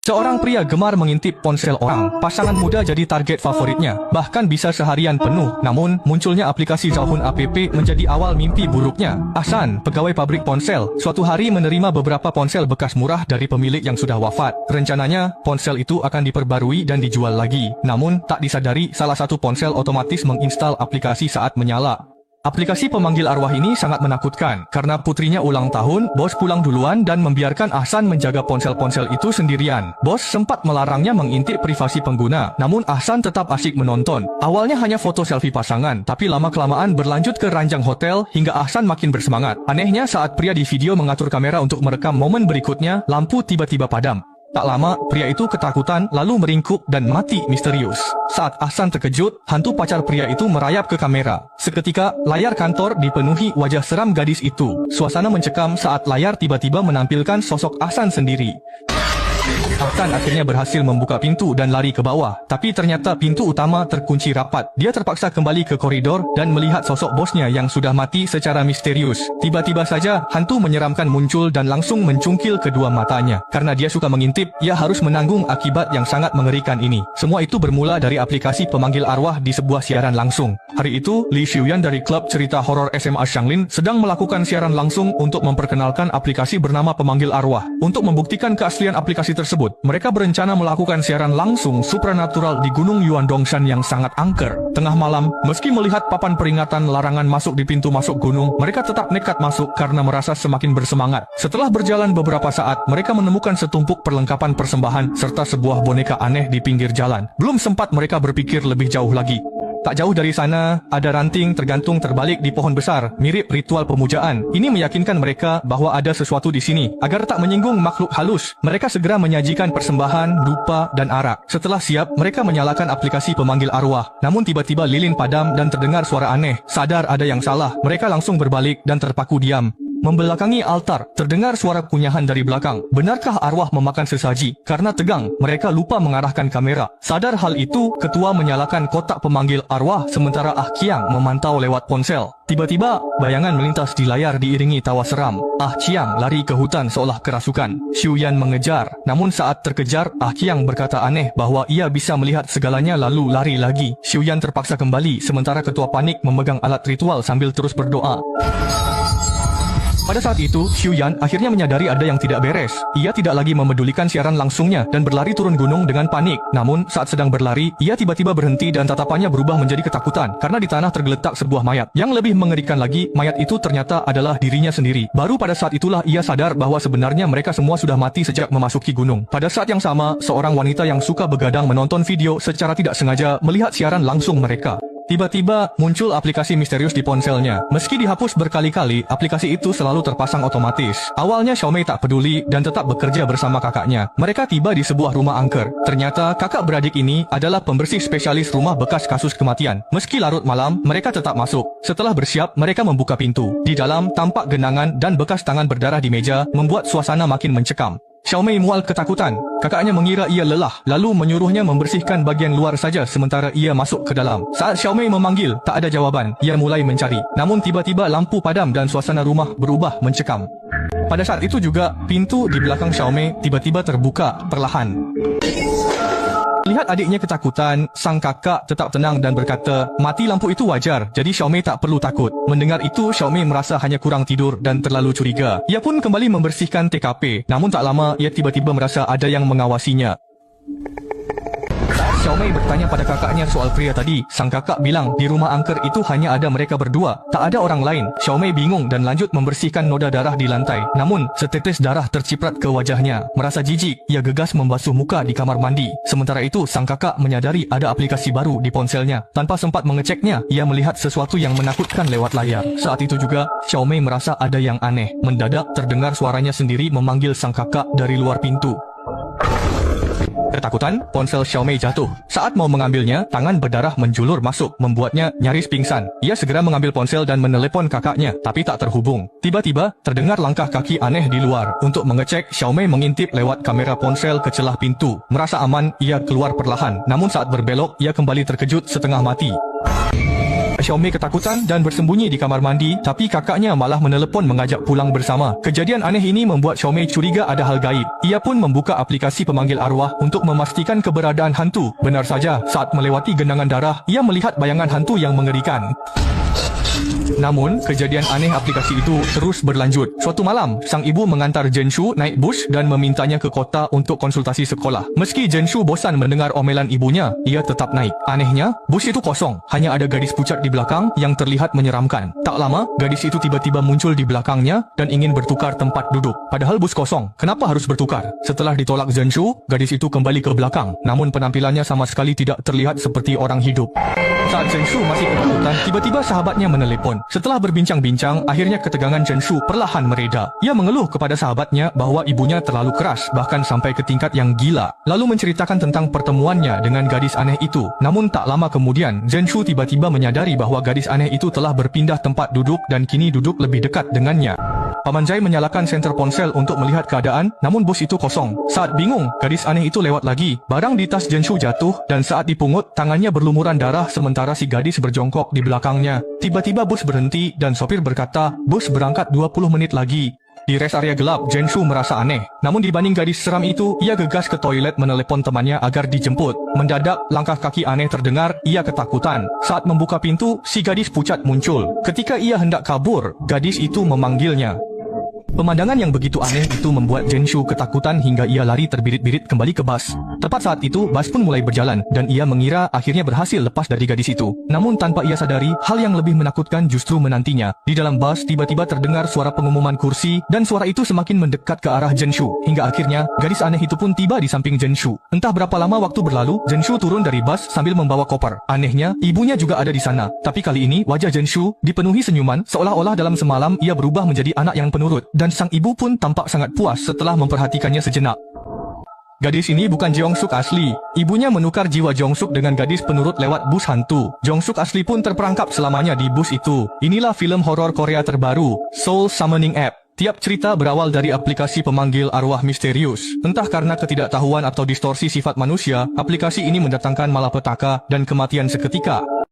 Seorang pria gemar mengintip ponsel orang. Pasangan muda jadi target favoritnya, bahkan bisa seharian penuh. Namun, munculnya aplikasi Zahun App menjadi awal mimpi buruknya. Ahsan, pegawai pabrik ponsel, suatu hari menerima beberapa ponsel bekas murah dari pemilik yang sudah wafat. Rencananya, ponsel itu akan diperbarui dan dijual lagi. Namun, tak disadari, salah satu ponsel otomatis menginstal aplikasi saat menyala. Aplikasi pemanggil arwah ini sangat menakutkan. Karena putrinya ulang tahun, bos pulang duluan dan membiarkan Ahsan menjaga ponsel-ponsel itu sendirian. Bos sempat melarangnya mengintip privasi pengguna, namun Ahsan tetap asyik menonton. Awalnya hanya foto selfie pasangan, tapi lama-kelamaan berlanjut ke ranjang hotel hingga Ahsan makin bersemangat. Anehnya, saat pria di video mengatur kamera untuk merekam momen berikutnya, lampu tiba-tiba padam. Tak lama, pria itu ketakutan lalu meringkuk dan mati misterius. Saat Ahsan terkejut, hantu pacar pria itu merayap ke kamera. Seketika, layar kantor dipenuhi wajah seram gadis itu. Suasana mencekam saat layar tiba-tiba menampilkan sosok Ahsan sendiri. Ahsan akhirnya berhasil membuka pintu dan lari ke bawah. Tapi ternyata pintu utama terkunci rapat. Dia terpaksa kembali ke koridor dan melihat sosok bosnya yang sudah mati secara misterius. Tiba-tiba saja, hantu menyeramkan muncul dan langsung mencungkil kedua matanya. Karena dia suka mengintip, ia harus menanggung akibat yang sangat mengerikan ini. Semua itu bermula dari aplikasi pemanggil arwah di sebuah siaran langsung. Hari itu, Li Xiuyan dari klub cerita horor SMA Shanglin sedang melakukan siaran langsung untuk memperkenalkan aplikasi bernama pemanggil arwah. Untuk membuktikan keaslian aplikasi tersebut, mereka berencana melakukan siaran langsung supranatural di Gunung Yuandongshan yang sangat angker. Tengah malam, meski melihat papan peringatan larangan masuk di pintu masuk gunung, mereka tetap nekat masuk karena merasa semakin bersemangat. Setelah berjalan beberapa saat, mereka menemukan setumpuk perlengkapan persembahan serta sebuah boneka aneh di pinggir jalan. Belum sempat mereka berpikir lebih jauh lagi. Tak jauh dari sana, ada ranting tergantung terbalik di pohon besar, mirip ritual pemujaan. Ini meyakinkan mereka bahwa ada sesuatu di sini. Agar tak menyinggung makhluk halus, mereka segera menyajikan persembahan, dupa, dan arak. Setelah siap, mereka menyalakan aplikasi pemanggil arwah. Namun tiba-tiba lilin padam dan terdengar suara aneh. Sadar ada yang salah, mereka langsung berbalik dan terpaku diam. Membelakangi altar, terdengar suara kunyahan dari belakang. Benarkah arwah memakan sesaji? Karena tegang, mereka lupa mengarahkan kamera. Sadar hal itu, ketua menyalakan kotak pemanggil arwah sementara Ah Qiang memantau lewat ponsel. Tiba-tiba, bayangan melintas di layar diiringi tawa seram. Ah Qiang lari ke hutan seolah kerasukan. Xiuyan mengejar. Namun saat terkejar, Ah Qiang berkata aneh bahwa ia bisa melihat segalanya lalu lari lagi. Xiuyan terpaksa kembali sementara ketua panik memegang alat ritual sambil terus berdoa. Pada saat itu, Xiuyan akhirnya menyadari ada yang tidak beres. Ia tidak lagi memedulikan siaran langsungnya dan berlari turun gunung dengan panik. Namun, saat sedang berlari, ia tiba-tiba berhenti dan tatapannya berubah menjadi ketakutan karena di tanah tergeletak sebuah mayat. Yang lebih mengerikan lagi, mayat itu ternyata adalah dirinya sendiri. Baru pada saat itulah ia sadar bahwa sebenarnya mereka semua sudah mati sejak memasuki gunung. Pada saat yang sama, seorang wanita yang suka begadang menonton video secara tidak sengaja melihat siaran langsung mereka. Tiba-tiba muncul aplikasi misterius di ponselnya. Meski dihapus berkali-kali, aplikasi itu selalu terpasang otomatis. Awalnya Xiaomei tak peduli dan tetap bekerja bersama kakaknya. Mereka tiba di sebuah rumah angker. Ternyata kakak beradik ini adalah pembersih spesialis rumah bekas kasus kematian. Meski larut malam, mereka tetap masuk. Setelah bersiap, mereka membuka pintu. Di dalam tampak genangan dan bekas tangan berdarah di meja, membuat suasana makin mencekam. Xiaomei mual ketakutan. Kakaknya mengira ia lelah, lalu menyuruhnya membersihkan bagian luar saja sementara ia masuk ke dalam. Saat Xiaomei memanggil, tak ada jawaban. Ia mulai mencari. Namun tiba-tiba lampu padam dan suasana rumah berubah mencekam. Pada saat itu juga, pintu di belakang Xiaomei tiba-tiba terbuka perlahan. Lihat adiknya ketakutan, sang kakak tetap tenang dan berkata, mati lampu itu wajar, jadi Xiaomei tak perlu takut. Mendengar itu, Xiaomei merasa hanya kurang tidur dan terlalu curiga. Ia pun kembali membersihkan TKP, namun tak lama ia tiba-tiba merasa ada yang mengawasinya. Xiaomei bertanya pada kakaknya soal pria tadi. Sang kakak bilang di rumah angker itu hanya ada mereka berdua, tak ada orang lain. Xiaomei bingung dan lanjut membersihkan noda darah di lantai. Namun, setetes darah terciprat ke wajahnya. Merasa jijik, ia gegas membasuh muka di kamar mandi. Sementara itu, sang kakak menyadari ada aplikasi baru di ponselnya. Tanpa sempat mengeceknya, ia melihat sesuatu yang menakutkan lewat layar. Saat itu juga, Xiaomei merasa ada yang aneh. Mendadak terdengar suaranya sendiri memanggil sang kakak dari luar pintu. Ketakutan, ponsel Xiaomei jatuh. Saat mau mengambilnya, tangan berdarah menjulur masuk, membuatnya nyaris pingsan. Ia segera mengambil ponsel dan menelepon kakaknya, tapi tak terhubung. Tiba-tiba, terdengar langkah kaki aneh di luar. Untuk mengecek, Xiaomei mengintip lewat kamera ponsel ke celah pintu. Merasa aman, ia keluar perlahan. Namun saat berbelok, ia kembali terkejut setengah mati. Xiaomei ketakutan dan bersembunyi di kamar mandi, tapi kakaknya malah menelepon mengajak pulang bersama. Kejadian aneh ini membuat Xiaomei curiga ada hal gaib. Ia pun membuka aplikasi pemanggil arwah untuk memastikan keberadaan hantu. Benar saja, saat melewati genangan darah, ia melihat bayangan hantu yang mengerikan. Namun, kejadian aneh aplikasi itu terus berlanjut. Suatu malam, sang ibu mengantar Zhenshu naik bus dan memintanya ke kota untuk konsultasi sekolah. Meski Zhenshu bosan mendengar omelan ibunya, ia tetap naik. Anehnya, bus itu kosong. Hanya ada gadis pucat di belakang yang terlihat menyeramkan. Tak lama, gadis itu tiba-tiba muncul di belakangnya dan ingin bertukar tempat duduk. Padahal bus kosong. Kenapa harus bertukar? Setelah ditolak Zhenshu, gadis itu kembali ke belakang. Namun penampilannya sama sekali tidak terlihat seperti orang hidup. Saat Zhenshu masih ketakutan, tiba-tiba sahabatnya menelepon. Setelah berbincang-bincang, akhirnya ketegangan Zhenshu perlahan mereda. Ia mengeluh kepada sahabatnya bahwa ibunya terlalu keras, bahkan sampai ke tingkat yang gila. Lalu menceritakan tentang pertemuannya dengan gadis aneh itu. Namun tak lama kemudian, Zhenshu tiba-tiba menyadari bahwa gadis aneh itu telah berpindah tempat duduk dan kini duduk lebih dekat dengannya. Paman Zai menyalakan senter ponsel untuk melihat keadaan, namun bus itu kosong. Saat bingung, gadis aneh itu lewat lagi. Barang di tas Zhenshu jatuh, dan saat dipungut, tangannya berlumuran darah sementara si gadis berjongkok di belakangnya. Tiba-tiba bus berhenti dan sopir berkata, bus berangkat 20 menit lagi. Di rest area gelap, Zhenshu merasa aneh. Namun dibanding gadis seram itu, ia gegas ke toilet menelepon temannya agar dijemput. Mendadak, langkah kaki aneh terdengar, ia ketakutan. Saat membuka pintu, si gadis pucat muncul. Ketika ia hendak kabur, gadis itu memanggilnya. Pemandangan yang begitu aneh itu membuat Zhenshu ketakutan hingga ia lari terbirit-birit kembali ke bus. Tepat saat itu, bus pun mulai berjalan dan ia mengira akhirnya berhasil lepas dari gadis itu. Namun tanpa ia sadari, hal yang lebih menakutkan justru menantinya. Di dalam bus, tiba-tiba terdengar suara pengumuman kursi dan suara itu semakin mendekat ke arah Zhenshu. Hingga akhirnya, gadis aneh itu pun tiba di samping Zhenshu. Entah berapa lama waktu berlalu, Zhenshu turun dari bus sambil membawa koper. Anehnya, ibunya juga ada di sana. Tapi kali ini, wajah Zhenshu dipenuhi senyuman seolah-olah dalam semalam ia berubah menjadi anak yang penurut. Dan sang ibu pun tampak sangat puas setelah memperhatikannya sejenak. Gadis ini bukan Jeong-suk asli. Ibunya menukar jiwa Jeong-suk dengan gadis penurut lewat bus hantu. Jeong-suk asli pun terperangkap selamanya di bus itu. Inilah film horor Korea terbaru, Soul Summoning App. Tiap cerita berawal dari aplikasi pemanggil arwah misterius. Entah karena ketidaktahuan atau distorsi sifat manusia, aplikasi ini mendatangkan malapetaka dan kematian seketika.